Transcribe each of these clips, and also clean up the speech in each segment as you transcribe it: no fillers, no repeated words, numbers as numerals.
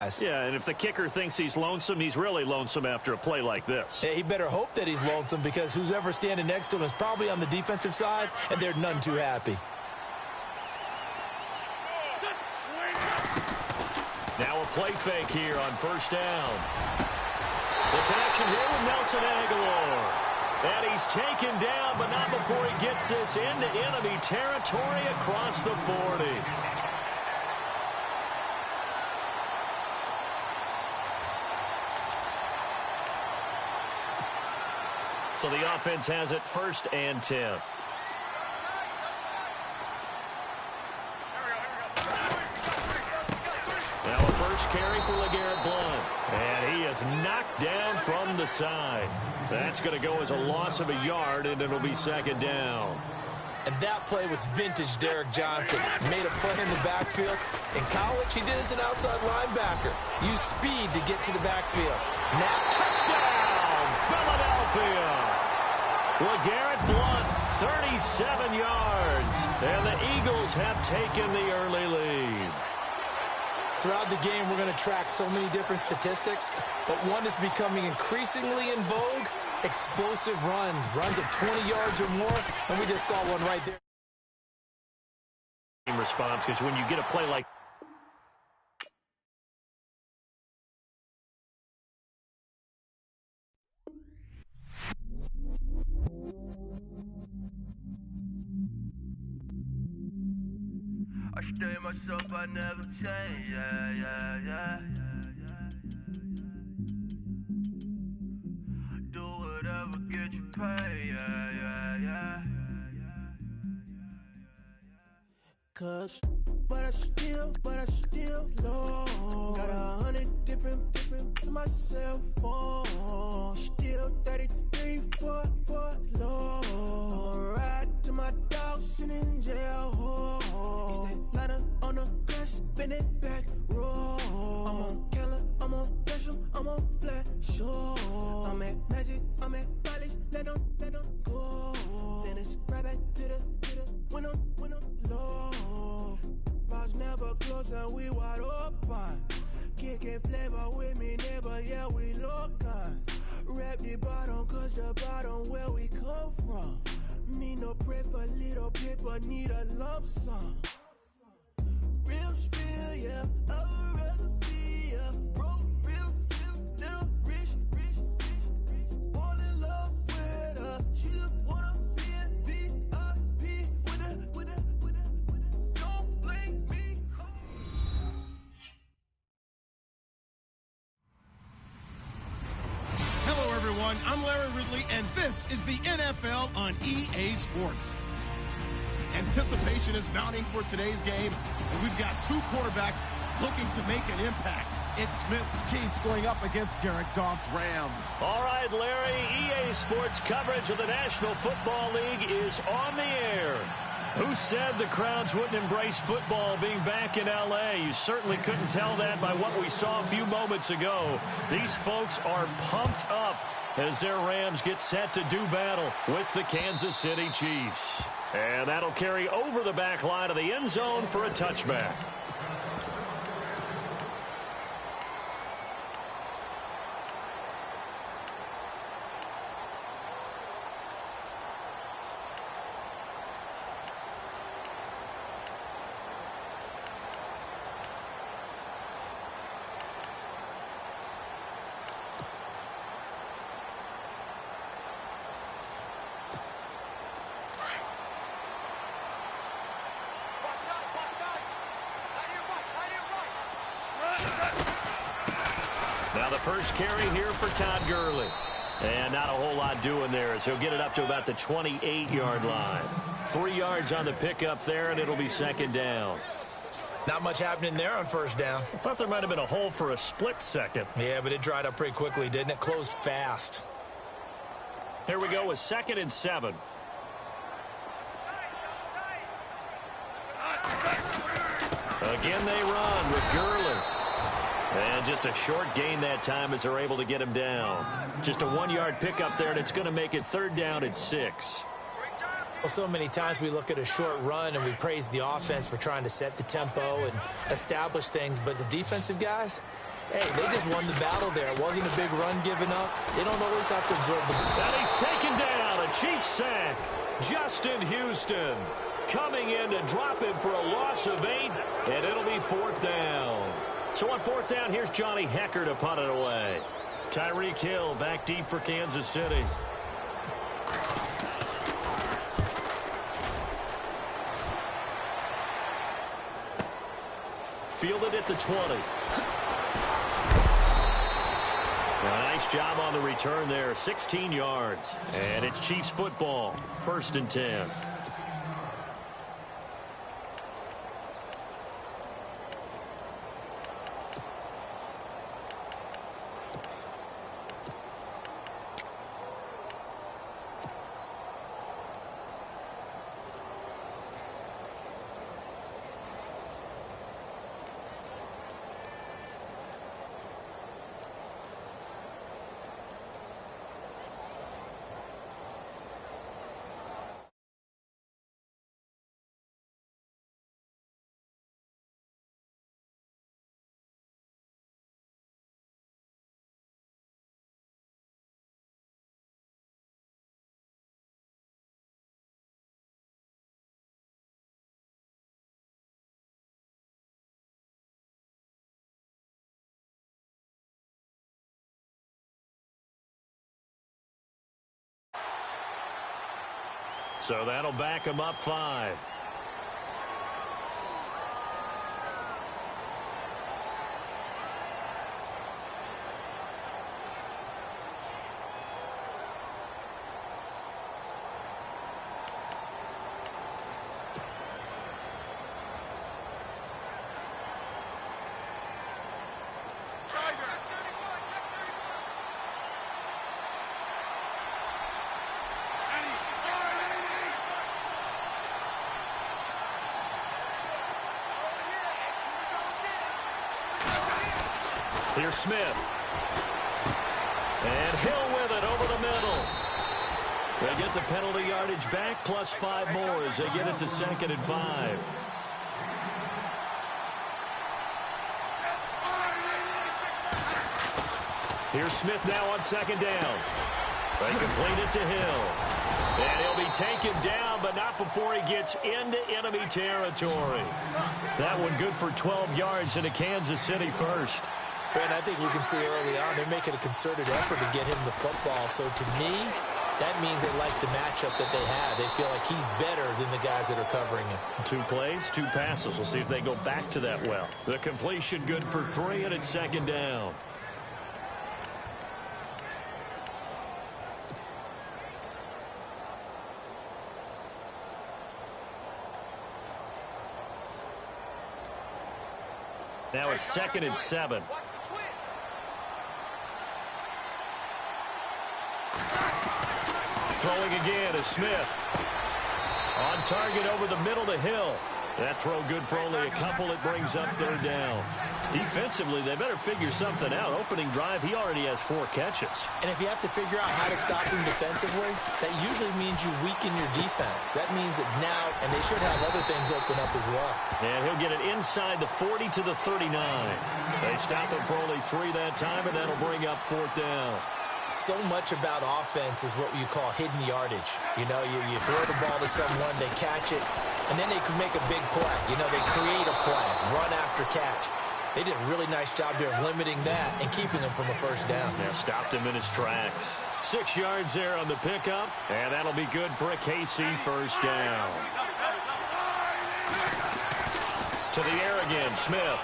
Yeah, and if the kicker thinks he's lonesome, he's really lonesome after a play like this. Yeah, he better hope that he's lonesome because who's ever standing next to him is probably on the defensive side, and they're none too happy. Now a play fake here on first down. The connection here with Nelson Aguilar. And he's taken down, but not before he gets this into enemy territory across the 40. So the offense has it 1st and 10. Now a first carry for LeGarrette Blount. And he is knocked down from the side. That's going to go as a loss of a yard, and it'll be 2nd down. And that play was vintage Derek Johnson. Made a play in the backfield. In college, he did as an outside linebacker. Used speed to get to the backfield. Now, touchdown, Philadelphia. LeGarrette Blount, 37 yards. And the Eagles have taken the early lead. Throughout the game, we're going to track so many different statistics, but one is becoming increasingly in vogue: explosive runs of 20 yards or more, and we just saw one right there. Response, because when you get a play like I stay myself, I never change, yeah. Do whatever, get you paid, yeah. Cause, but I still low. Got 100 different to my cell phone. Still 33 for low. I'ma ride to my dog sitting in jail. It's that liner on the grass, spin it back, roll. I'm on Keller, I'm on Bishop, I'm on Flat Show. I'm at Magic, I'm at Follies, let them go. Then it's right back to the window low. Bars never close and we wide open. Kicking flavor with me, neighbor, yeah, we local. Rap the bottom, cause the bottom where we come from. Me no pray for little paper, need a lump sum. Real spill, yeah, I would rather be a broke, real, little rich. Fall in love with her, she just wanna be in VIP with her. Don't blame me. Hello, everyone. I'm Larry Ridley, and this is the NFL on EA Sports. Anticipation is mounting for today's game, and we've got two quarterbacks looking to make an impact. It's Smith's Chiefs going up against Jared Goff's Rams. All right, Larry, EA Sports coverage of the National Football League is on the air. Who said the crowds wouldn't embrace football being back in L.A.? You certainly couldn't tell that by what we saw a few moments ago. These folks are pumped up as their Rams get set to do battle with the Kansas City Chiefs. And that'll carry over the back line of the end zone for a touchback. Now the first carry here for Todd Gurley. And not a whole lot doing there as he'll get it up to about the 28-yard line. 3 yards on the pickup there, and it'll be 2nd down. Not much happening there on first down. I thought there might have been a hole for a split second. Yeah, but it dried up pretty quickly, didn't it? Closed fast. Here we go with 2nd and 7. Again they run with Gurley. And just a short gain that time as they're able to get him down. Just a 1-yard pickup there, and it's going to make it 3rd down and 6. Well, so many times we look at a short run and we praise the offense for trying to set the tempo and establish things, but the defensive guys, Hey, they just won the battle there. It wasn't a big run given up. They don't always have to absorb the ball. And he's taken down. A Chiefs sack. Justin Houston coming in to drop him for a loss of 8, and it'll be 4th down. So on 4th down, here's Johnny Hecker to punt it away. Tyreek Hill back deep for Kansas City. Fielded at the 20. A nice job on the return there. 16 yards. And it's Chiefs football. 1st and 10. So that'll back him up 5. Here's Smith. And Hill with it over the middle. They get the penalty yardage back, plus 5 more as they get it to 2nd and 5. Here's Smith now on 2nd down. They complete it to Hill. And he'll be taken down, but not before he gets into enemy territory. That one good for 12 yards into Kansas City first. Ben, I think we can see early on they're making a concerted effort to get him the football. So to me, that means they like the matchup that they have. They feel like he's better than the guys that are covering him. 2 plays, 2 passes. We'll see if they go back to that well. The completion good for 3, and it's 2nd down. Now it's 2nd and 7. Throwing again is Smith. On target over the middle to Hill. That throw good for only a couple. It brings up 3rd down. Defensively, they better figure something out. Opening drive, he already has 4 catches. And if you have to figure out how to stop him defensively, that usually means you weaken your defense. That means that now, and they should have other things open up as well. And he'll get it inside the 40 to the 39. They stop him for only 3 that time, and that'll bring up 4th down. So much about offense is what you call hidden yardage. You know, you throw the ball to someone, they catch it, and then they can make a big play. You know, they create a play, run after catch. They did a really nice job there of limiting that and keeping him from a 1st down. Yeah, stopped him in his tracks. 6 yards there on the pickup, and that'll be good for a KC 1st down. To the air again, Smith.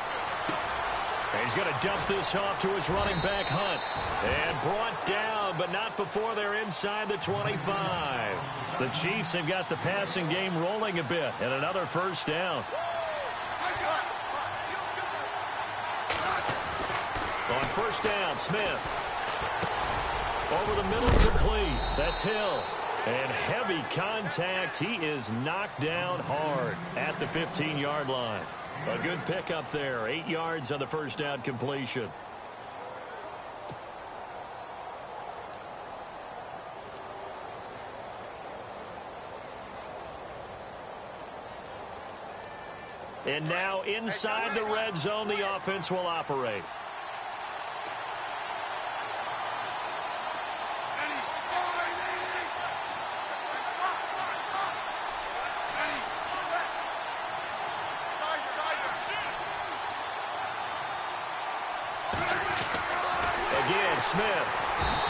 He's going to dump this off to his running back, Hunt. And brought down, but not before they're inside the 25. The Chiefs have got the passing game rolling a bit, and another 1st down. On 1st down, Smith. Over the middle, complete. That's Hill. And heavy contact. He is knocked down hard at the 15-yard line. A good pickup there. 8 yards on the 1st down completion. And now inside the red zone, the offense will operate. again, Smith.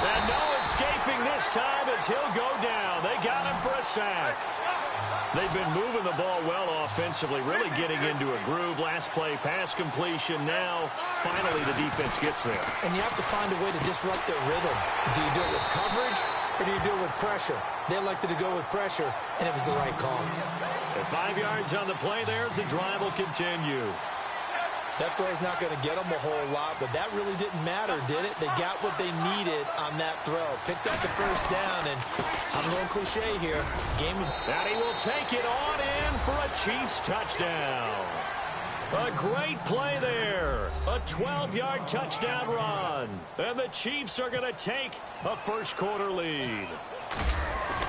And no escaping this time as he'll go down. They got him for a sack. They've been moving the ball well offensively, really getting into a groove. Last play, pass completion. Now, finally, the defense gets there. And you have to find a way to disrupt their rhythm. Do you do it with coverage or do you do it with pressure? They elected to go with pressure, and it was the right call. At 5 yards on the play there, as the drive will continue. That throw's not going to get them a whole lot, but that really didn't matter, did it? They got what they needed on that throw. Picked up the first down, and I'm going cliche here. Game of... And he will take it on in for a Chiefs touchdown. A great play there. A 12-yard touchdown run. And the Chiefs are going to take a first-quarter lead.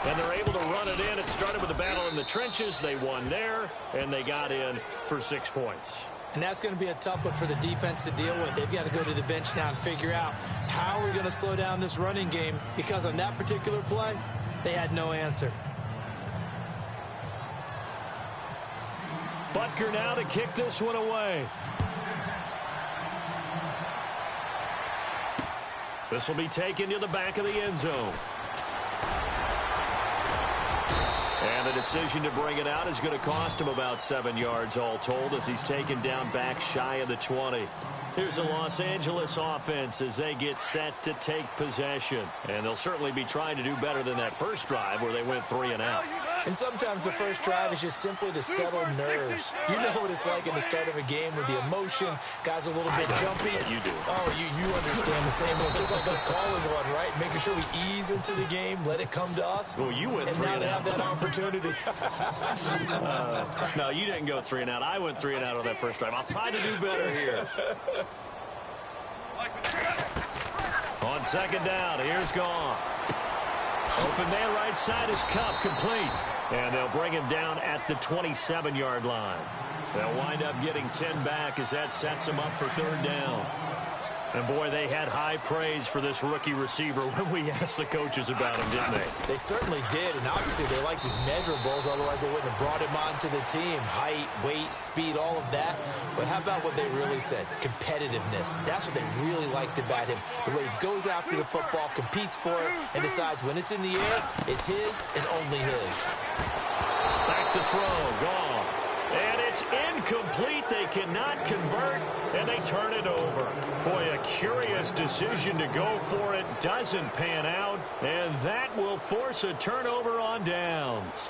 And they're able to run it in. It started with a battle in the trenches. They won there, and they got in for 6 points. And that's going to be a tough one for the defense to deal with. They've got to go to the bench now and figure out how we're going to slow down this running game, because on that particular play, they had no answer. Butker now to kick this one away. This will be taken to the back of the end zone. And the decision to bring it out is going to cost him about 7 yards all told, as he's taken down back shy of the 20. Here's the Los Angeles offense as they get set to take possession. And they'll certainly be trying to do better than that first drive where they went 3 and out. And sometimes the first drive is just simply to settle nerves. You know what it's like in the start of a game with the emotion. Guys a little bit jumpy. You do. Oh, you understand the same way. Just like us calling one, right? Making sure we ease into the game, let it come to us. Well, you went 3 and and now out. they have that opportunity. No, you didn't go 3 and out. I went 3 and out on that first drive. I'll try to do better here. On second down, here's Goff. Open man right side is Cup, complete. And they'll bring him down at the 27-yard line. They'll wind up getting 10 back as that sets them up for third down. And, boy, they had high praise for this rookie receiver when we asked the coaches about him, didn't they? They certainly did, and obviously they liked his measurables, otherwise they wouldn't have brought him onto the team. Height, weight, speed, all of that. But how about what they really said? Competitiveness. That's what they really liked about him. The way he goes after the football, competes for it, and decides when it's in the air, it's his and only his. Back to throw, Goff. And it's incomplete. They cannot convert, and they turn it over. Boy, a curious decision to go for it. Doesn't pan out, and that will force a turnover on downs.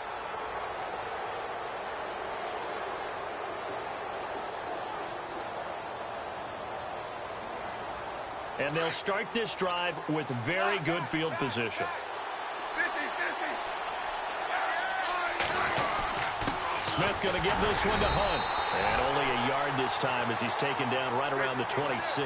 And they'll start this drive with very good field position. Smith going to give this one to Hunt. And only a yard this time as he's taken down right around the 26.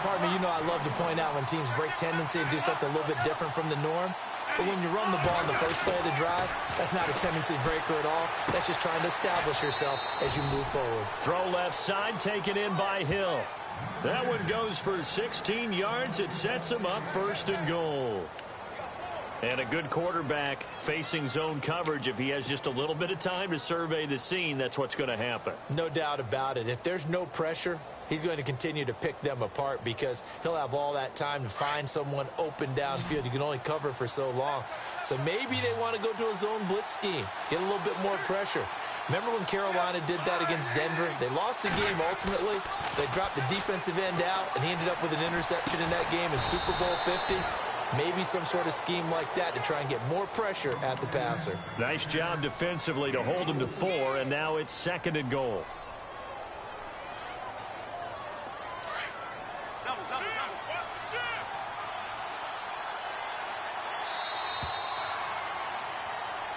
Pardon me, you know I love to point out when teams break tendency and do something a little bit different from the norm. But when you run the ball in the first play of the drive, that's not a tendency breaker at all. That's just trying to establish yourself as you move forward. Throw left side, taken in by Hill. That one goes for 16 yards. It sets him up first and goal. And a good quarterback facing zone coverage. If he has just a little bit of time to survey the scene, that's what's going to happen. No doubt about it. If there's no pressure, he's going to continue to pick them apart because he'll have all that time to find someone open downfield. You can only cover for so long. So maybe they want to go to a zone blitz scheme, get a little bit more pressure. Remember when Carolina did that against Denver? They lost the game ultimately. They dropped the defensive end out, and he ended up with an interception in that game in Super Bowl 50. Maybe some sort of scheme like that to try and get more pressure at the passer. Nice job defensively to hold him to 4, and now it's second and goal.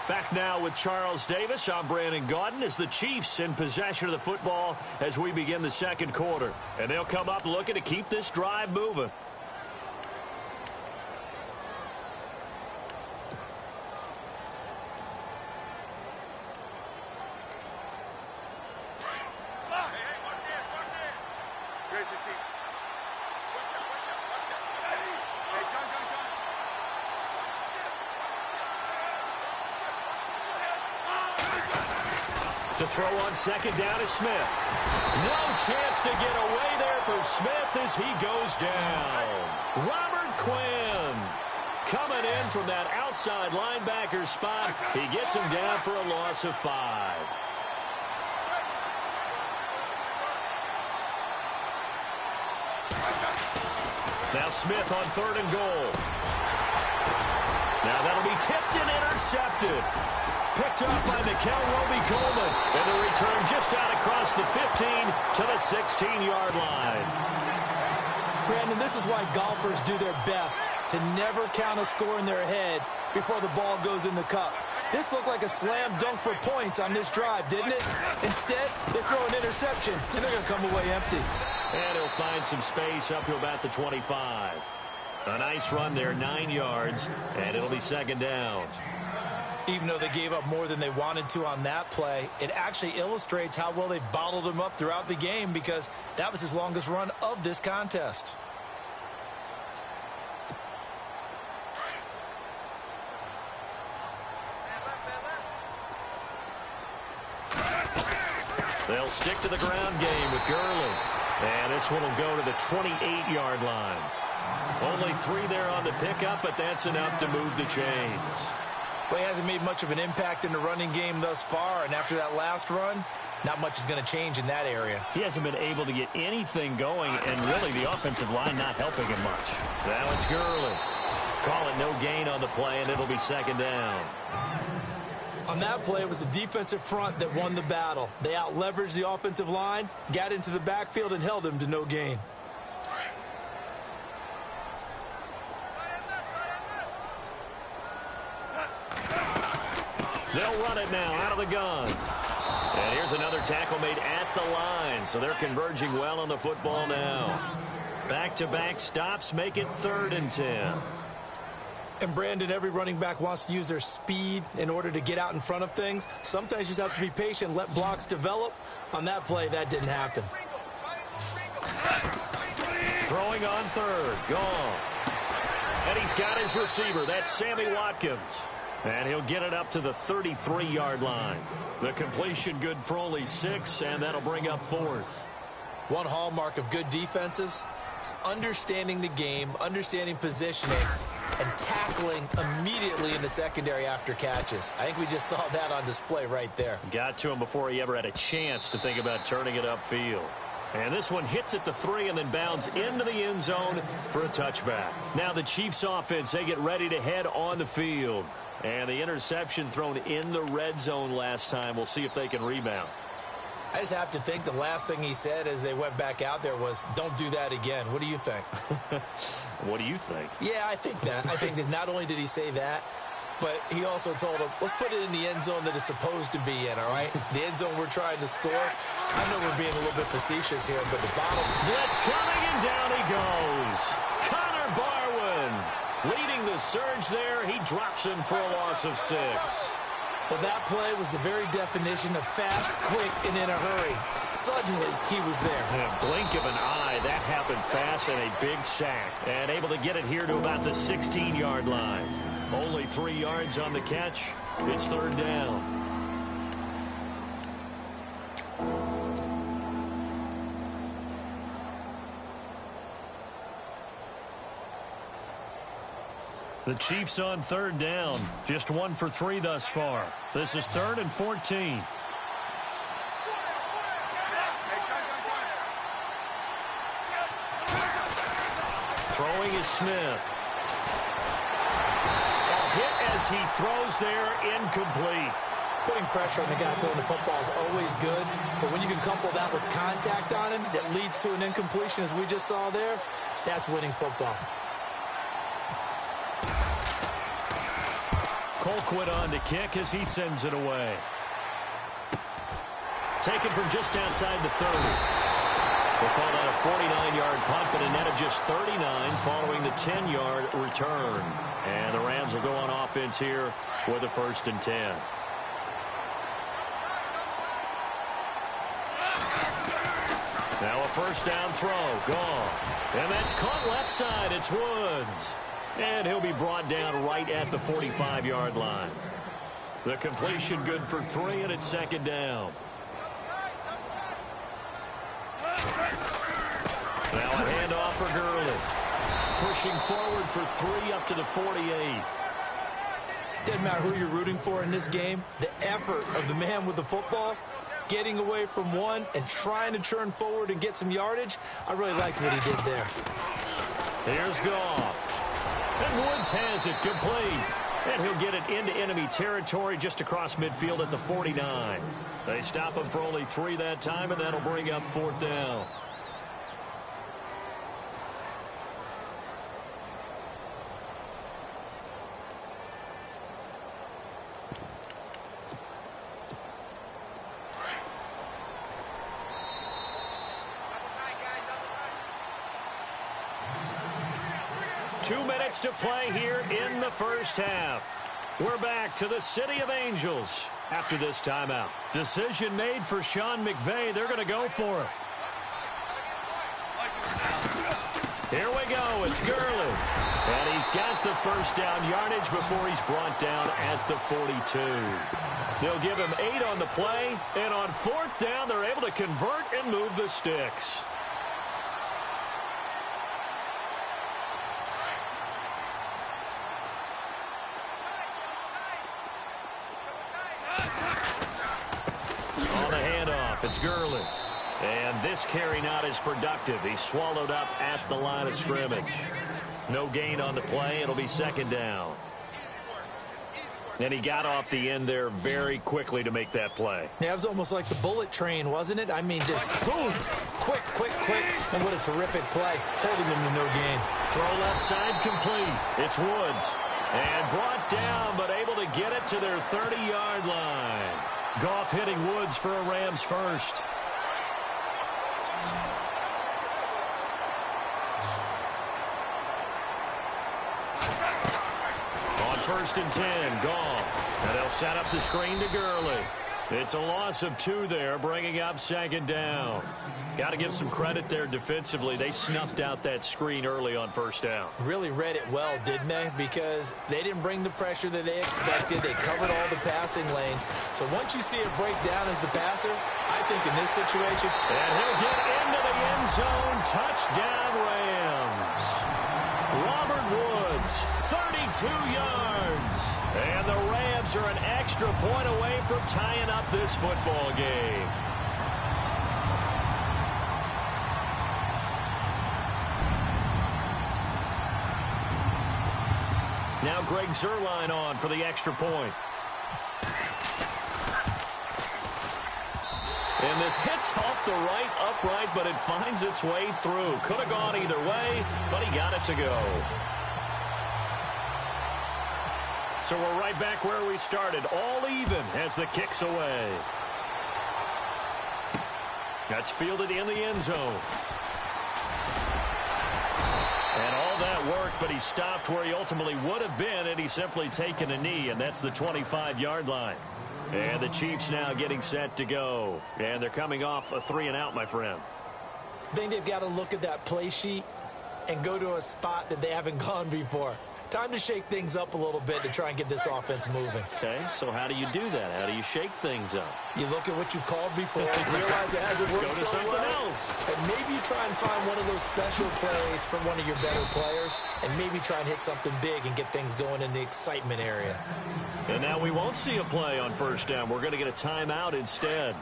Back now with Charles Davis. I'm Brandon Gaudin as the Chiefs in possession of the football as we begin the second quarter. And they'll come up looking to keep this drive moving. To throw on second down is Smith. No chance to get away there for Smith as he goes down. Robert Quinn coming in from that outside linebacker spot. He gets him down for a loss of 5. Now Smith on 3rd and goal. Now that'll be tipped and intercepted. Picked up by Mikel Coleman. And the return just out across the 15 to the 16-yard line. Brandon, this is why golfers do their best to never count a score in their head before the ball goes in the cup. This looked like a slam dunk for points on this drive, didn't it? Instead, they throw an interception, and they're going to come away empty. And he'll find some space up to about the 25. A nice run there, 9 yards, and it'll be 2nd down. Even though they gave up more than they wanted to on that play, it actually illustrates how well they bottled him up throughout the game because that was his longest run of this contest. They'll stick to the ground game with Gurley. And this one will go to the 28-yard line. Only 3 there on the pickup, but that's enough to move the chains. Well, he hasn't made much of an impact in the running game thus far, and after that last run, not much is going to change in that area. He hasn't been able to get anything going, and really the offensive line not helping him much. Now it's Gurley. Call it no gain on the play, and it'll be 2nd down. On that play, it was the defensive front that won the battle. They out-leveraged the offensive line, got into the backfield, and held him to no gain. They'll run it now out of the gun. And here's another tackle made at the line, so they're converging well on the football now. Back-to-back stops make it 3rd and 10. And, Brandon, every running back wants to use their speed in order to get out in front of things. Sometimes you just have to be patient, let blocks develop. On that play, that didn't happen. Throwing on 3rd, Goff. And he's got his receiver. That's Sammy Watkins. And he'll get it up to the 33-yard line. The completion good for only 6, and that'll bring up 4th. One hallmark of good defenses is understanding the game, understanding positioning, and tackling immediately in the secondary after catches. I think we just saw that on display right there. Got to him before he ever had a chance to think about turning it upfield. And this one hits at the 3 and then bounds into the end zone for a touchback. Now the Chiefs offense, they get ready to head on the field. And the interception thrown in the red zone last time. We'll see if they can rebound. I just have to think the last thing he said as they went back out there was, don't do that again. What do you think? What do you think? Yeah, I think that. I think that not only did he say that, but he also told him, let's put it in the end zone that it's supposed to be in, all right? The end zone we're trying to score. I know we're being a little bit facetious here, but the bottom. Blitz coming, and down he goes. Connor Barwin leading the surge there. He drops him for a loss of 6. Well, that play was the very definition of fast, quick, and in a hurry. Suddenly, he was there. In a blink of an eye, that happened fast and a big sack. And able to get it here to about the 16-yard line. Only 3 yards on the catch. It's 3rd down. The Chiefs on 3rd down. Just 1 for 3 thus far. This is 3rd and 14. Throwing is Smith. A hit as he throws there, incomplete. Putting pressure on the guy throwing the football is always good, but when you can couple that with contact on him that leads to an incompletion, as we just saw there, that's winning football. Colquitt on to kick as he sends it away. Taken from just outside the 30. We'll call that a 49-yard punt, but a net of just 39 following the 10-yard return. And the Rams will go on offense here with a 1st and 10. Now a 1st down throw. Gone. And that's caught left side. It's Woods. And he'll be brought down right at the 45-yard line. The completion good for 3, and it's 2nd down. Now a handoff for Gurley. Pushing forward for 3 up to the 48. Doesn't matter who you're rooting for in this game. The effort of the man with the football, getting away from one and trying to turn forward and get some yardage, I really liked what he did there. Here's Goff. And Woods has it complete. And he'll get it into enemy territory just across midfield at the 49. They stop him for only 3 that time, and that'll bring up 4th down. Two minutes to play here in the first half. We're back to the City of Angels after this timeout. Decision made for Sean McVay. They're going to go for it. Here we go. It's Gurley. And he's got the first down yardage before he's brought down at the 42. They'll give him 8 on the play. And on 4th down, they're able to convert and move the sticks. It's Gurley. And this carry not as productive. He's swallowed up at the line of scrimmage. No gain on the play. It'll be 2nd down. And he got off the end there very quickly to make that play. Yeah, it was almost like the bullet train, wasn't it? I mean, just boom, quick. And what a terrific play, holding him to no gain. Throw left side complete. It's Woods. And brought down, but able to get it to their 30-yard line. Goff hitting Woods for a Rams first. On 1st and 10, Goff. And they'll set up the screen to Gurley. It's a loss of 2 there, bringing up 2nd down. Got to give some credit there defensively. They snuffed out that screen early on 1st down. Really read it well, didn't they? Because they didn't bring the pressure that they expected. They covered all the passing lanes. So once you see it break down as the passer, I think in this situation... And he'll get into the end zone. Touchdown, Rams. Robert Woods, 32 yards. And the Rams are an extra point away from tying up this football game. Now Greg Zuerlein on for the extra point. And this hits off the right upright, but it finds its way through. Could have gone either way, but he got it to go. So we're right back where we started, all even as the kick's away. That's fielded in the end zone. And all that work, but he stopped where he ultimately would have been had he simply taken a knee, and that's the 25-yard line. And the Chiefs now getting set to go. And they're coming off a 3-and-out, my friend. I think they've got to look at that play sheet and go to a spot that they haven't gone before. Time to shake things up a little bit to try and get this offense moving. Okay, so how do you do that? How do you shake things up? You look at what you've called before, realize it hasn't worked so something well, else. And maybe you try and find one of those special plays from one of your better players, and maybe try and hit something big and get things going in the excitement area. And now we won't see a play on 1st down. We're going to get a timeout instead,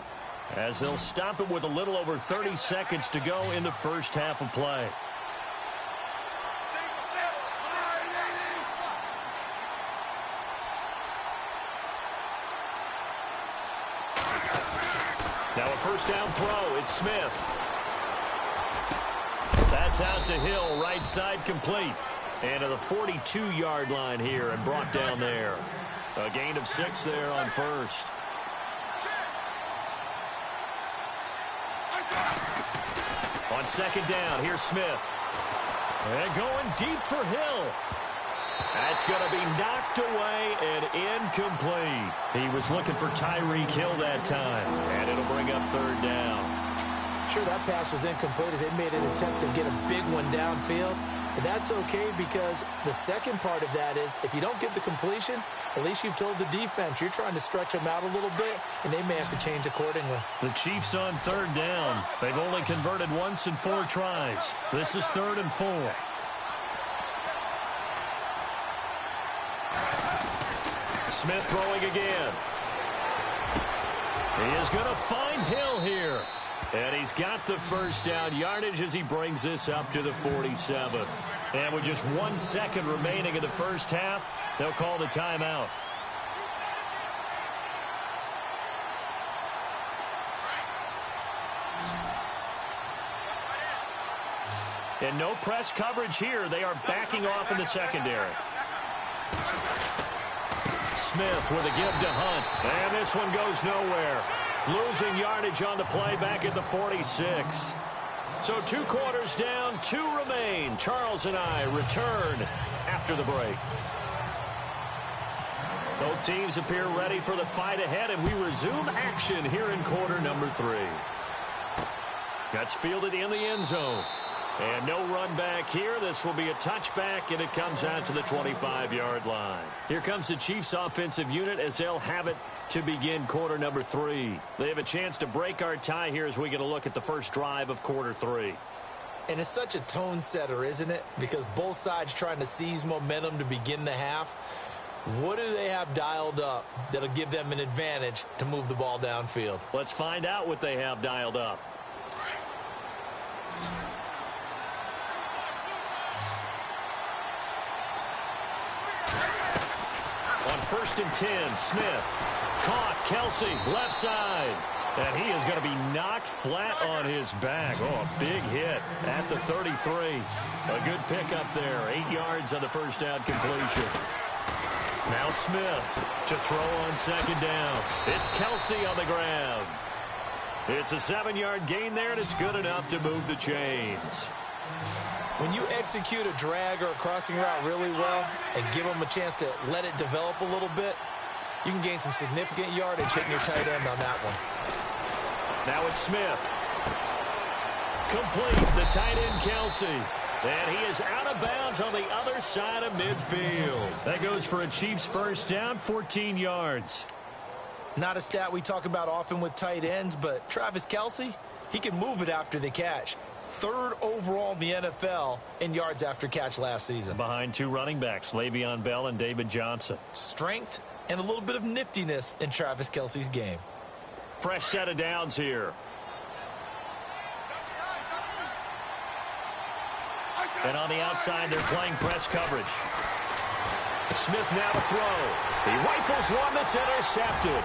as they'll stop it with a little over 30 seconds to go in the first half of play. Now a 1st down throw. It's Smith. That's out to Hill, right side complete. And to the 42-yard line here and brought down there. A gain of 6 there on 1st. On 2nd down, here's Smith. And going deep for Hill. That's going to be knocked away and incomplete. He was looking for Tyreek Hill that time. And it'll bring up 3rd down. Sure, that pass was incomplete as they made an attempt to get a big one downfield. That's okay, because the second part of that is if you don't get the completion, at least you've told the defense you're trying to stretch them out a little bit, and they may have to change accordingly. The Chiefs on third down. They've only converted once in 4 tries. This is 3rd and 4. Smith throwing again. He is going to find Hill here. And he's got the first down yardage as he brings this up to the 47. And with just 1 second remaining in the first half, they'll call the timeout. And no press coverage here. They are backing off in the secondary. Smith with a give to Hunt. And this one goes nowhere. Losing yardage on the play back at the 46. So 2 quarters down, 2 remain. Charles and I return after the break. Both teams appear ready for the fight ahead, and we resume action here in quarter number 3. That's fielded in the end zone. And no run back here. This will be a touchback, and it comes out to the 25-yard line. Here comes the Chiefs offensive unit as they'll have it to begin quarter number 3. They have a chance to break our tie here as we get a look at the first drive of quarter 3. And it's such a tone setter, isn't it? Because both sides trying to seize momentum to begin the half. What do they have dialed up that'll give them an advantage to move the ball downfield? Let's find out what they have dialed up. On 1st and 10, Smith caught. Kelsey, left side. And he is going to be knocked flat on his back. Oh, a big hit at the 33. A good pickup there. 8 yards on the first down completion. Now Smith to throw on second down. It's Kelsey on the ground. It's a 7-yard gain there, and it's good enough to move the chains. When you execute a drag or a crossing route really well and give them a chance to let it develop a little bit, you can gain some significant yardage hitting your tight end on that one. Now it's Smith. Complete, the tight end Kelsey. And he is out of bounds on the other side of midfield. That goes for a Chiefs first down, 14 yards. Not a stat we talk about often with tight ends, but Travis Kelsey, he can move it after the catch. 3rd overall in the NFL in yards after catch last season. Behind 2 running backs, Le'Veon Bell and David Johnson. Strength and a little bit of niftiness in Travis Kelsey's game. Fresh set of downs here. And on the outside, they're playing press coverage. Smith now to throw. He rifles one that's intercepted.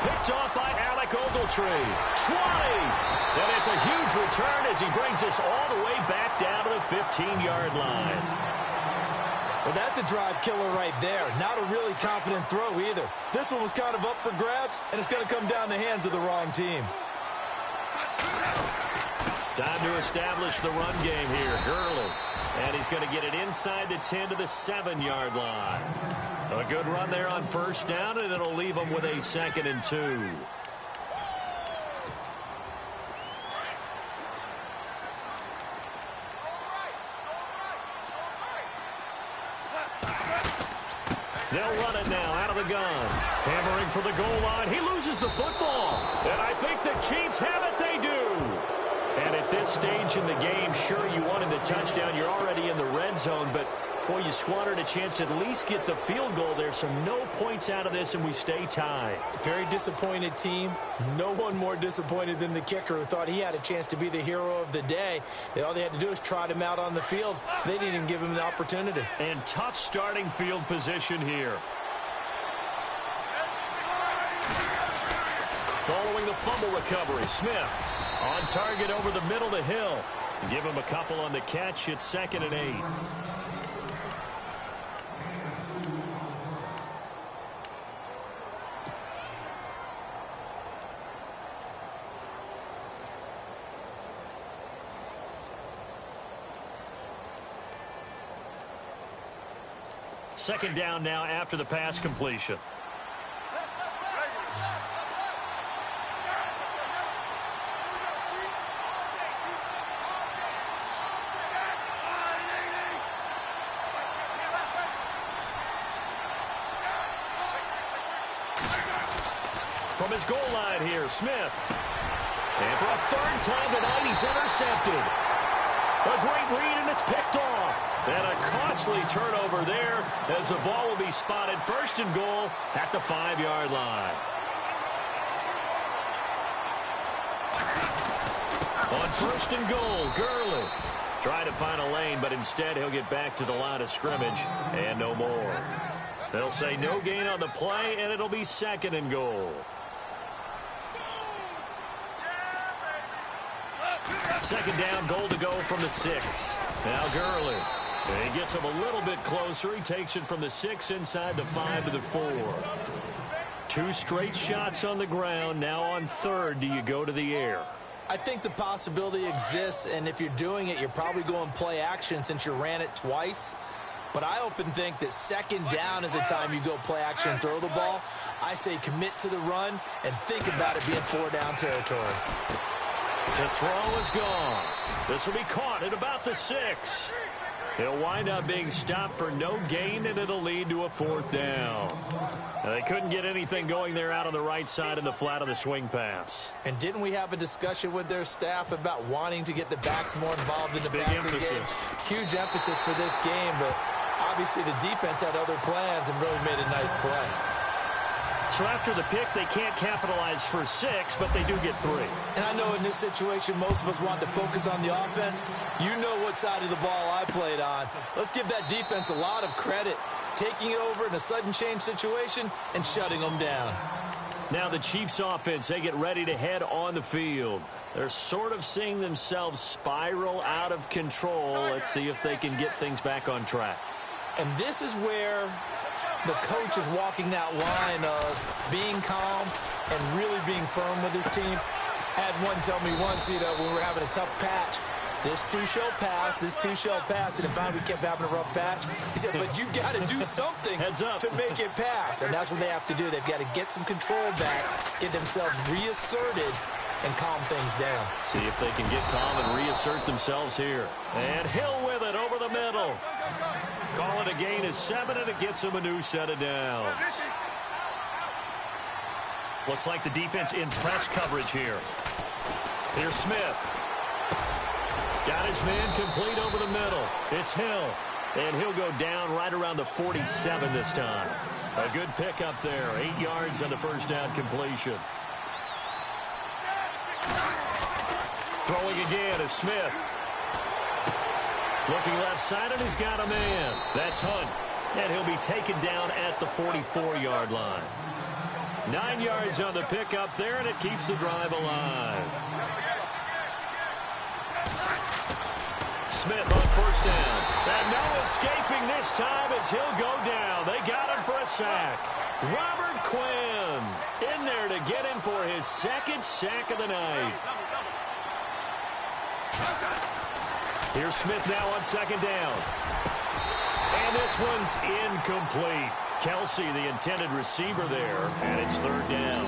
Picked off by Alec Ogletree. 20. And it's a huge return as he brings us all the way back down to the 15-yard line. Well, that's a drive killer right there. Not a really confident throw either. This one was kind of up for grabs, and it's going to come down the hands of the wrong team. Time to establish the run game here. Gurley. And he's going to get it inside the 10 to the 7-yard line. A good run there on first down, and it'll leave him with a 2nd and 2. They'll run it now out of the gun. Hammering for the goal line. He loses the football. And I think the Chiefs have it. They do. And at this stage in the game, sure, you wanted the touchdown. You're already in the red zone, but, boy, you squandered a chance to at least get the field goal there, so no points out of this, and we stay tied. Very disappointed team. No one more disappointed than the kicker, who thought he had a chance to be the hero of the day. All they had to do was trot him out on the field. They didn't even give him the opportunity. And tough starting field position here. Following the fumble recovery, Smith on target over the middle to Hill. Give him a couple on the catch. It's 2nd and 8. Second down now after the pass completion. from his goal line here, Smith. And for a third time tonight, he's intercepted. A great read, and it's picked off. And a costly turnover there as the ball will be spotted first and goal at the 5-yard line. On first and goal, Gurley. Trying to find a lane, but instead he'll get back to the line of scrimmage and no more. They'll say no gain on the play, and it'll be second and goal. Second down, goal to go from the 6. Now Gurley. He gets him a little bit closer. He takes it from the 6 inside the 5 to the 4. 2 straight shots on the ground. Now on third, do you go to the air? I think the possibility exists, and if you're doing it, you're probably going play action since you ran it twice. But I often think that second down is the time you go play action and throw the ball. I say commit to the run and think about it being 4-down territory. To throw is gone. This will be caught at about the 6. He'll wind up being stopped for no gain, and it'll lead to a 4th down. They couldn't get anything going there out on the right side in the flat of the swing pass. And didn't we have a discussion with their staff about wanting to get the backs more involved in the passing game? Huge emphasis for this game, but obviously the defense had other plans and really made a nice play. So after the pick, they can't capitalize for 6, but they do get 3. And I know in this situation, most of us want to focus on the offense. You know what side of the ball I played on. Let's give that defense a lot of credit, taking it over in a sudden change situation and shutting them down. Now the Chiefs offense, they get ready to head on the field. They're sort of seeing themselves spiral out of control. Let's see if they can get things back on track. And this is where the coach is walking that line of being calm and really being firm with his team. I had one tell me once, when we were having a tough patch, this too shall pass, this too shall pass. And if we kept having a rough patch, he said, but you got to do something to make it pass. And that's what they have to do. They've got to get some control back, get themselves reasserted, and calm things down. See if they can get calm and reassert themselves here. And Hill with it over the middle. Call it a gain of 7, and it gets him a new set of downs. Looks like the defense in press coverage here. Here's Smith. Got his man complete over the middle. It's Hill. And he'll go down right around the 47 this time. A good pickup there. 8 yards on the first down completion. Throwing again is Smith. Looking left side, and he's got a man. That's Hunt. And he'll be taken down at the 44-yard line. 9 yards on the pickup there, and it keeps the drive alive. Smith on first down. And no escaping this time as he'll go down. They got him for a sack. Robert Quinn in there to get him for his 2nd sack of the night. Here's Smith now on 2nd down. And this one's incomplete. Kelsey, the intended receiver there, and it's 3rd down.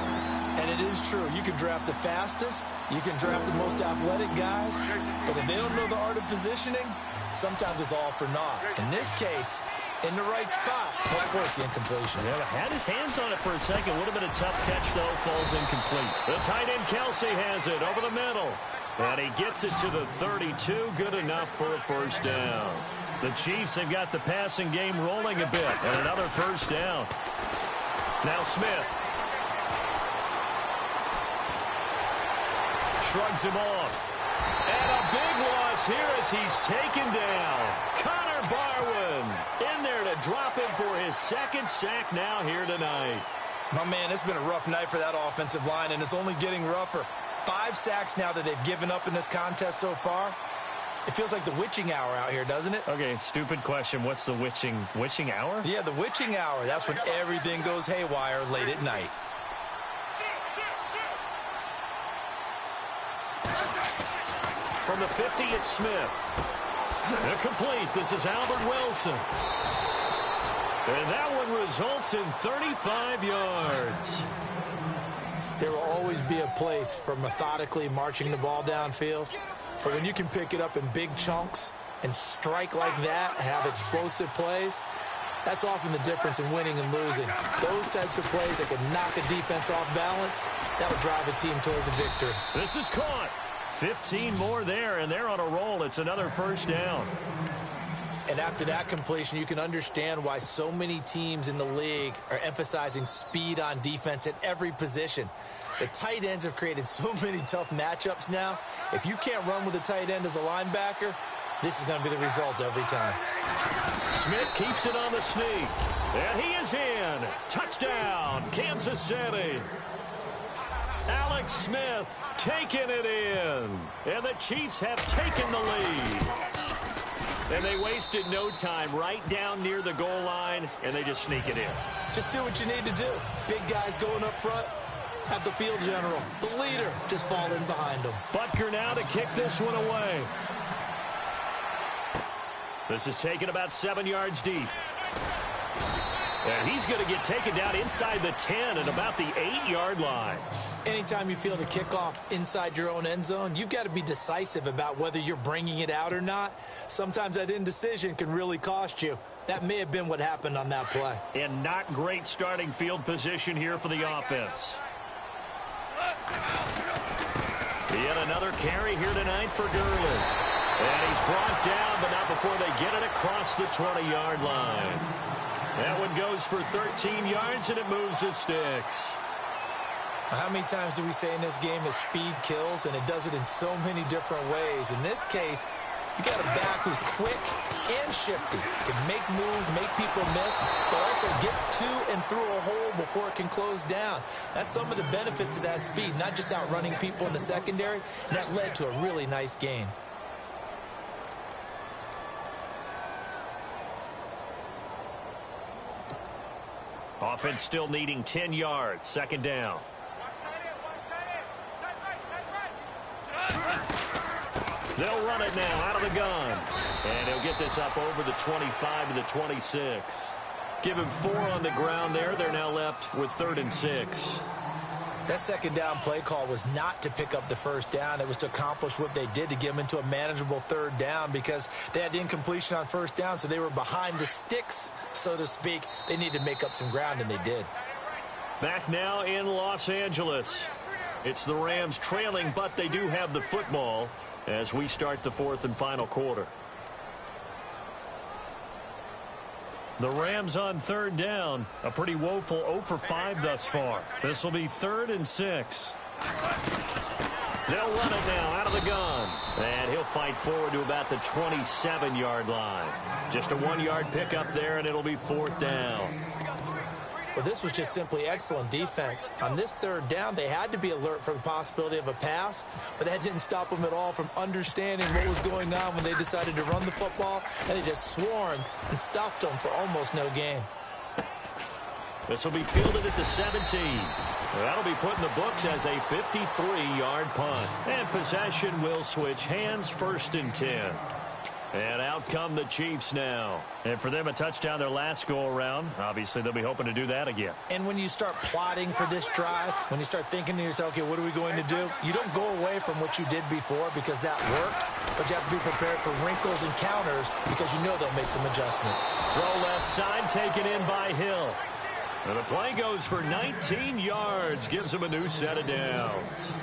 And it is true. You can draft the fastest. You can draft the most athletic guys. But if they don't know the art of positioning, sometimes it's all for naught. In this case, in the right spot, of course, the incompletion. Yeah, had his hands on it for a second. Would have been a tough catch, though. Falls incomplete. The tight end, Kelsey, has it over the middle. And he gets it to the 32. Good enough for a first down. The Chiefs have got the passing game rolling a bit. And another first down. Now Smith. Shrugs him off. And a big loss here as he's taken down. Connor Barwin in there to drop him for his 2nd sack now here tonight. My man, it's been a rough night for that offensive line, and it's only getting rougher. 5 sacks now that they've given up in this contest so far. It feels like the witching hour out here, doesn't it? Okay, stupid question. What's the witching hour? Yeah, the witching hour. That's when everything goes haywire late at night. From the 50, it's Smith. Incomplete. This is Albert Wilson. And that one results in 35 yards. There will always be a place for methodically marching the ball downfield. But when you can pick it up in big chunks and strike like that, have explosive plays, That's often the difference in winning and losing. Those types of plays that can knock a defense off balance, that will drive a team towards a victory. This is caught. 15 more there, and they're on a roll. It's another first down. And after that completion, you can understand why so many teams in the league are emphasizing speed on defense at every position. The tight ends have created so many tough matchups now. If you can't run with a tight end as a linebacker, this is going to be the result every time. Smith keeps it on the sneak. And he is in. Touchdown, Kansas City. Alex Smith taking it in. And the Chiefs have taken the lead. And they wasted no time right down near the goal line, and they just sneak it in. Just do what you need to do. Big guys going up front. Have the field general, the leader, just fall in behind him. Butker now to kick this one away. This is taken about 7 yards deep. And he's going to get taken down inside the 10 at about the 8-yard line. Anytime you feel the kickoff inside your own end zone, you've got to be decisive about whether you're bringing it out or not. Sometimes that indecision can really cost you. That may have been what happened on that play. And not great starting field position here for the offense. Yet another carry here tonight for Gurley. And he's brought down, but not before they get it across the 20-yard line. That one goes for 13 yards, and it moves the sticks. How many times do we say in this game that speed kills, and it does it in so many different ways? In this case, you got a back who's quick and shifty, can make moves, make people miss, but also gets to and through a hole before it can close down. That's some of the benefits of that speed, not just outrunning people in the secondary, and that led to a really nice gain. Offense still needing 10 yards. Second down. They'll run it now out of the gun. And he'll get this up over the 25 to the 26. Give him 4 on the ground there. They're now left with 3rd and 6. That second down play call was not to pick up the first down. It was to accomplish what they did, to get them into a manageable 3rd down, because they had incompletion on first down, so they were behind the sticks, so to speak. They needed to make up some ground, and they did. Back now in Los Angeles. It's the Rams trailing, but they do have the football as we start the 4th and final quarter. The Rams on 3rd down. A pretty woeful 0 for 5 thus far. This will be 3rd and 6. They'll run it now out of the gun. And he'll fight forward to about the 27-yard line. Just a 1-yard pickup there, and it'll be 4th down. Well, this was just simply excellent defense. On this 3rd down, they had to be alert for the possibility of a pass, but that didn't stop them at all from understanding what was going on when they decided to run the football, and they just swarmed and stopped them for almost no gain. This will be fielded at the 17. That'll be put in the books as a 53-yard punt. And possession will switch hands, 1st and 10. And out come the Chiefs now. And for them, a touchdown their last go-around. Obviously, they'll be hoping to do that again. And when you start plotting for this drive, when you start thinking to yourself, okay, what are we going to do? You don't go away from what you did before because that worked, but you have to be prepared for wrinkles and counters because you know they'll make some adjustments. Throw left side, taken in by Hill. And the play goes for 19 yards, gives them a new set of downs.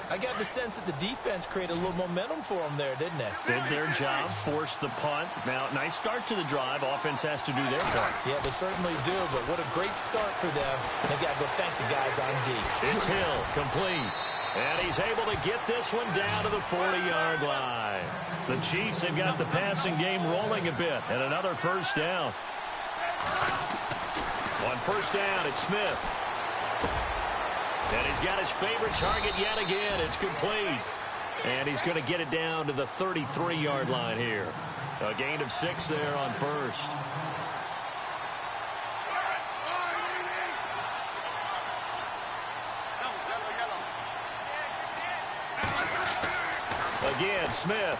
I got the sense that the defense created a little momentum for them there, didn't they? Did their job, forced the punt. Now, nice start to the drive. Offense has to do their part. Yeah, they certainly do, but what a great start for them. And they've got to go thank the guys on D. It's Hill, complete. And he's able to get this one down to the 40-yard line. The Chiefs have got the passing game rolling a bit, and another first down. On first down, it's Smith. And he's got his favorite target yet again. It's complete. And he's going to get it down to the 33-yard line here. A gain of 6 there on first. Again, Smith.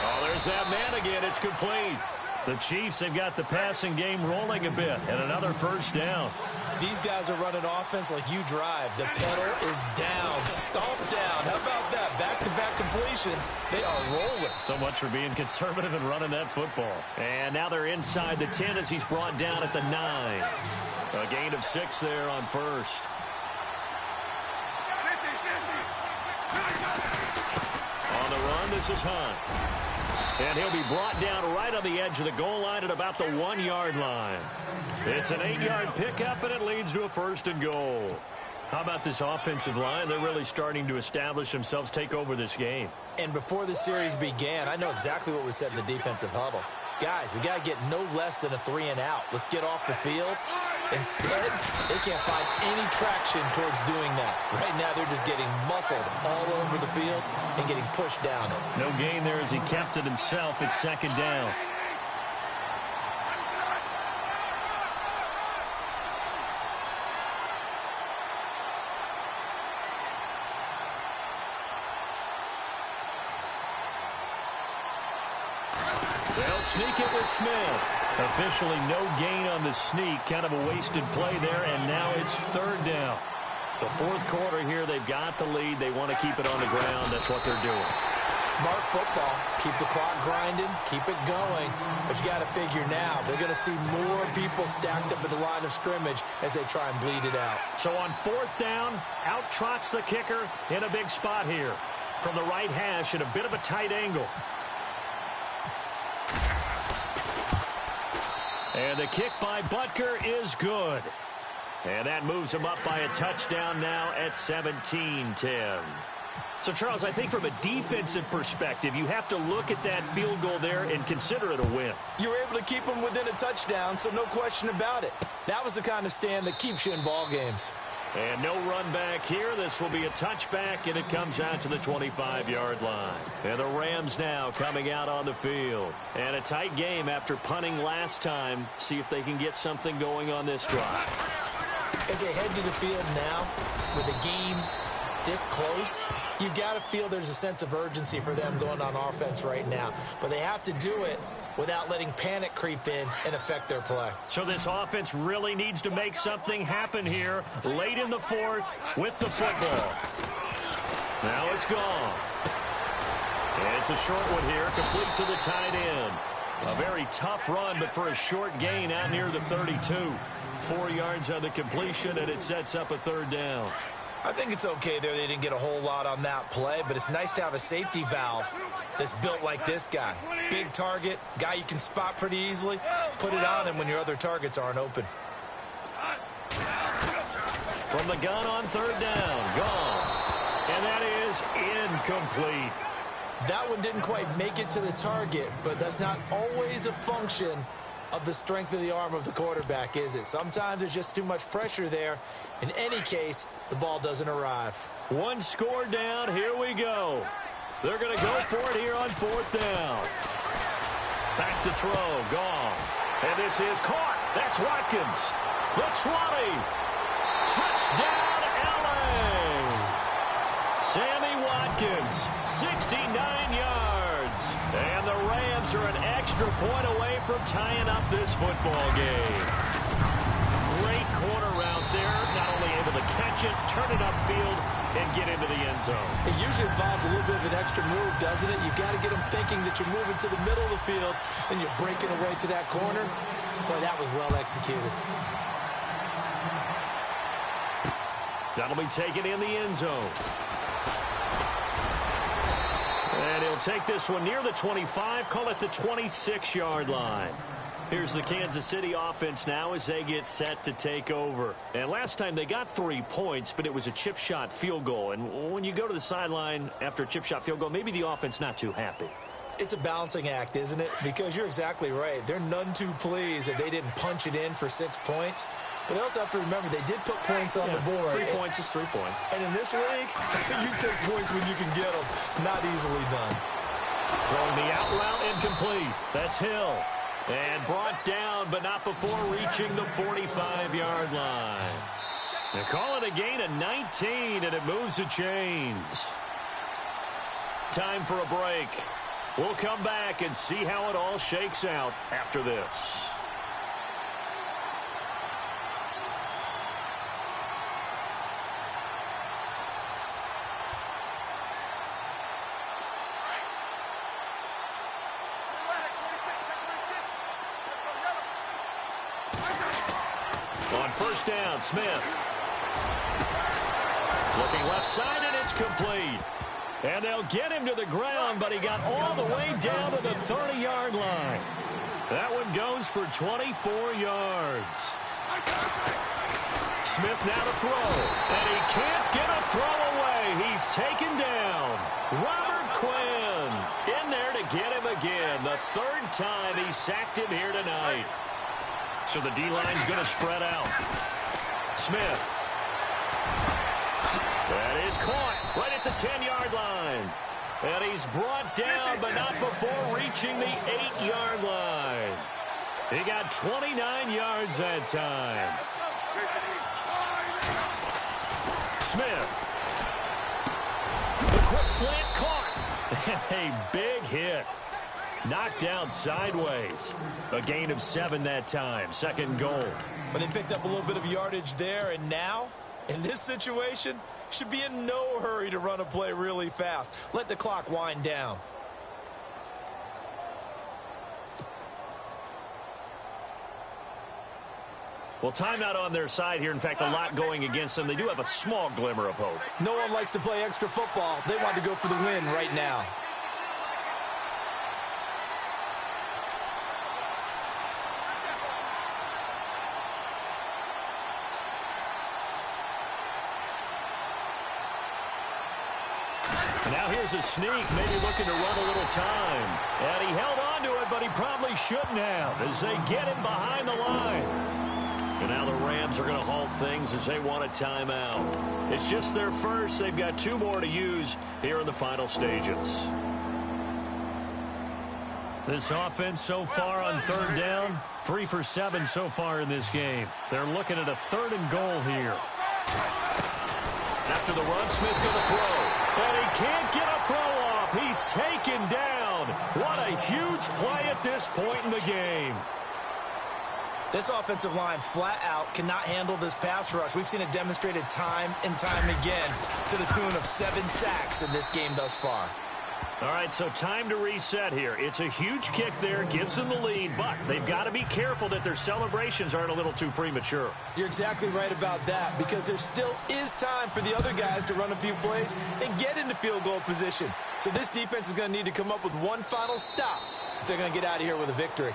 Oh, there's that man again. It's complete. The Chiefs have got the passing game rolling a bit, and another first down. These guys are running offense like you drive. The pedal is down, stomp down. How about that? Back-to-back completions. possessions, they are rolling. So much for being conservative and running that football. And now they're inside the 10 as he's brought down at the 9. A gain of 6 there on first. On the run, this is Hunt. And he'll be brought down right on the edge of the goal line at about the 1-yard line. It's an 8-yard pickup, and it leads to a 1st and goal. How about this offensive line? They're really starting to establish themselves, take over this game. And before the series began, I know exactly what was said in the defensive huddle. Guys, we got to get no less than a 3-and-out. Let's get off the field. Instead, they can't find any traction towards doing that. Right now, they're just getting muscled all over the field and getting pushed down it. No gain there as he kept it himself. It's 2nd down. They'll sneak it with Smith. Officially no gain on the sneak. Kind of a wasted play there, and now it's 3rd down. The 4th quarter here, they've got the lead. They want to keep it on the ground. That's what they're doing. Smart football. Keep the clock grinding. Keep it going. But you got to figure now, they're going to see more people stacked up at the line of scrimmage as they try and bleed it out. So on 4th down, out trots the kicker in a big spot here. From the right hash at a bit of a tight angle. And the kick by Butker is good. And that moves him up by a touchdown now at 17-10. So, Charles, I think from a defensive perspective, you have to look at that field goal there and consider it a win. You were able to keep them within a touchdown, so no question about it. That was the kind of stand that keeps you in ball games. And no run back here. This will be a touchback, and it comes out to the 25-yard line. And the Rams now coming out on the field. And a tight game after punting last time. See if they can get something going on this drive. As they head to the field now, with the game this close, you've got to feel there's a sense of urgency for them going on offense right now. But they have to do it without letting panic creep in and affect their play. So this offense really needs to make something happen here late in the 4th with the football. Now it's gone. And it's a short one here, complete to the tight end. A very tough run, but for a short gain out near the 32. 4 yards on the completion, and it sets up a 3rd down. I think it's okay there. They didn't get a whole lot on that play, but it's nice to have a safety valve that's built like this guy. Big target, guy you can spot pretty easily. Put it on him when your other targets aren't open. From the gun on 3rd down, gone. And that is incomplete. That one didn't quite make it to the target, but that's not always a function of the strength of the arm of the quarterback, is it? Sometimes there's just too much pressure there. In any case, the ball doesn't arrive. 1 score down. Here we go. They're going to go for it here on 4th down. Back to throw. Gone. And this is caught. That's Watkins. The 20. Touchdown, L.A. Sammy Watkins, 69 yards. And the Rams are an extra point away from tying up this football game. Great corner route there. Not only able to catch it, turn it upfield, and get into the end zone. It usually involves a little bit of an extra move, doesn't it? You've got to get them thinking that you're moving to the middle of the field, and you're breaking away to that corner. Boy, that was well executed. That'll be taken in the end zone. And he'll take this one near the 25, call it the 26-yard line. Here's the Kansas City offense now as they get set to take over. And last time they got 3 points, but it was a chip shot field goal. And when you go to the sideline after a chip shot field goal, maybe the offense not too happy. It's a balancing act, isn't it? Because you're exactly right. They're none too pleased that they didn't punch it in for 6 points. But they also have to remember they did put points on the board. 3 points is 3 points. And in this league, you take points when you can get them. Not easily done. Throwing the out route incomplete. That's Hill. And brought down, but not before reaching the 45-yard line. They call it a gain of 19, and it moves the chains. Time for a break. We'll come back and see how it all shakes out after this. On first down, Smith. Looking left side, and it's complete. And they'll get him to the ground, but he got all the way down to the 30-yard line. That one goes for 24 yards. Smith now to throw, and he can't get a throw away. He's taken down. Robert Quinn in there to get him again. The third time he sacked him here tonight. So the D-line's going to spread out. Smith. That is caught right at the 10-yard line. And he's brought down, but not before reaching the 8-yard line. He got 29 yards that time. Smith. The quick slant caught. A big hit. Knocked down sideways. A gain of 7 that time. Second and goal. But they picked up a little bit of yardage there, and now, in this situation, should be in no hurry to run a play really fast. Let the clock wind down. Well, timeout on their side here. In fact, a lot going against them. They do have a small glimmer of hope. No one likes to play extra football. They want to go for the win right now. Now here's a sneak, maybe looking to run a little time. And he held on to it, but he probably shouldn't have as they get him behind the line. And now the Rams are going to halt things as they want a timeout. It's just their first. They've got 2 more to use here in the final stages. This offense so far on third down, 3 for 7 so far in this game. They're looking at a 3rd and goal here. After the run, Smith going to throw. And he can't get a throw off. He's taken down. What a huge play at this point in the game. This offensive line flat out cannot handle this pass rush. We've seen it demonstrated time and time again to the tune of 7 sacks in this game thus far. All right, so time to reset here. It's a huge kick there, gives them the lead, but they've got to be careful that their celebrations aren't a little too premature. You're exactly right about that, because there still is time for the other guys to run a few plays and get into field goal position. So this defense is going to need to come up with one final stop if they're going to get out of here with a victory.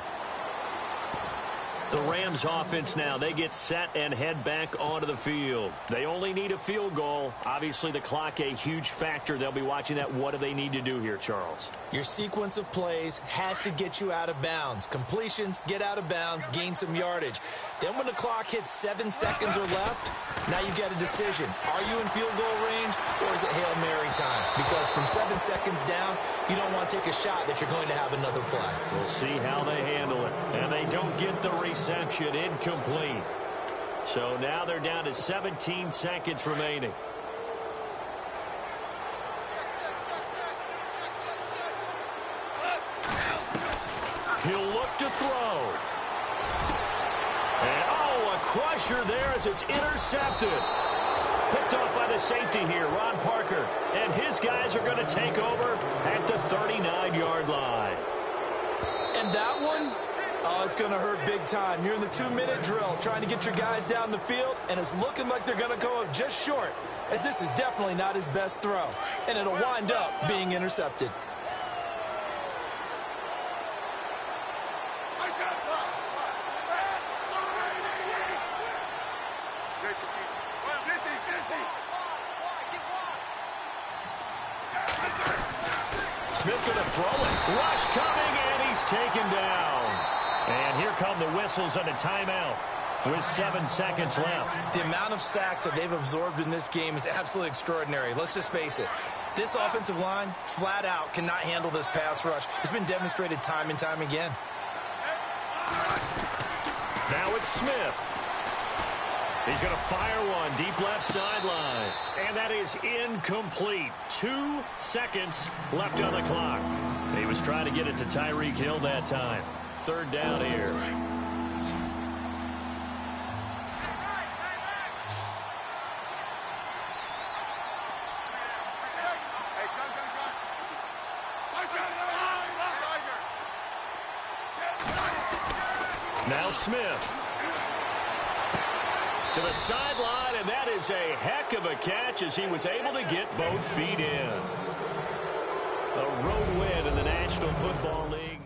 The Rams offense now, they get set and head back onto the field. They only need a field goal. Obviously, the clock a huge factor. They'll be watching that. What do they need to do here, Charles? Your sequence of plays has to get you out of bounds. Completions, get out of bounds, gain some yardage. Then when the clock hits 7 seconds or left, now you get a decision. Are you in field goal range, or is it Hail Mary time? Because from 7 seconds down, you don't want to take a shot that you're going to have another play. We'll see how they handle it. And they don't get the reception, incomplete. So now they're down to 17 seconds remaining. He'll look to throw. And, oh, a crusher there as it's intercepted. Picked off by the safety here, Ron Parker. And his guys are going to take over at the 39-yard line. And that one, oh, it's going to hurt big time. You're in the 2-minute drill trying to get your guys down the field, and it's looking like they're going to go up just short, as this is definitely not his best throw. And it'll wind up being intercepted. Smith going to throw it. Rush coming, and he's taken down. And here come the whistles and a timeout with 7 seconds left. The amount of sacks that they've absorbed in this game is absolutely extraordinary. Let's just face it. This offensive line, flat out, cannot handle this pass rush. It's been demonstrated time and time again. Now it's Smith. He's going to fire one deep left sideline. And that is incomplete. 2 seconds left on the clock. He was trying to get it to Tyreek Hill that time. 3rd down here. Now Smith. To the sideline, and that is a heck of a catch as he was able to get both feet in. A road win in the National Football League.